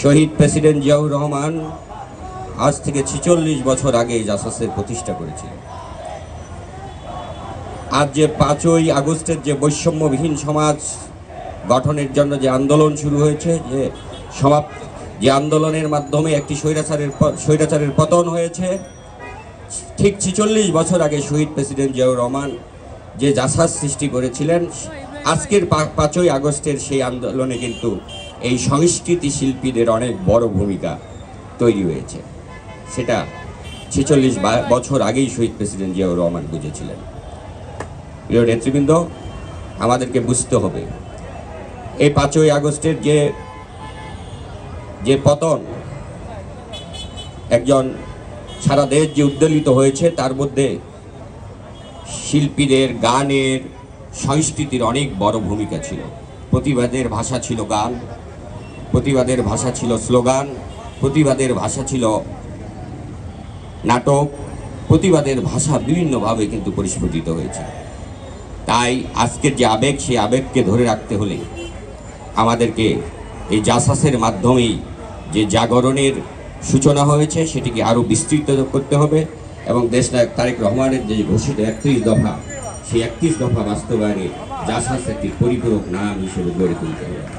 শহীদ president Ziaur Rahman আজ থেকে ৪৬ বছর আগে জাসাসের প্রতিষ্ঠা করেছিলেন। আজ যে ৫ই আগস্টের যে বৈষম্যবিহীন সমাজ গঠনের জন্য যে আন্দোলন শুরু হয়েছে, যে আন্দোলনের মাধ্যমে একটি স্বৈরাচারের পতন হয়েছে, ঠিক ৪৬ বছর আগে শহীদ প্রেসিডেন্ট জিয়াউর রহমান যে জাসাস সৃষ্টি করেছিলেন, আজকের ৫ই আগস্টের সেই আন্দোলনে কিন্তু এই সংস্কৃতি শিল্পীদের অনেক বড় ভূমিকা তৈরি হয়েছে। সেটা ৪৬ বছর আগেই শহীদ প্রেসিডেন্ট জিয়াউর রহমান বুঝেছিলেন। প্রিয় নেতৃবৃন্দ, আমাদেরকে বুঝতে হবে এই ৫ই আগস্টের যে পতন, একজন সারা দেশ যে উদ্বেলিত হয়েছে, তার মধ্যে শিল্পীদের, গানের, সংস্কৃতির অনেক বড় ভূমিকা ছিল। প্রতিবাদের ভাষা ছিল গান, প্রতিবাদের ভাষা ছিল স্লোগান, প্রতিবাদের ভাষা ছিল নাটক, প্রতিবাদের ভাষা বিভিন্নভাবে কিন্তু পরিস্ফুটিত হয়েছে। তাই আজকের যে আবেগ, সেই আবেগকে ধরে রাখতে হলে আমাদেরকে এই জাসাসের মাধ্যমেই যে জাগরণের সূচনা হয়েছে সেটিকে আরও বিস্তৃত করতে হবে এবং দেশনায়ক তারেক রহমানের যে ঘোষিত ৩১ দফা, সেই ৩১ দফা বাস্তবায়নে জাসাস একটি পরিপূরক নাম হিসেবে গড়ে তুলতে হবে।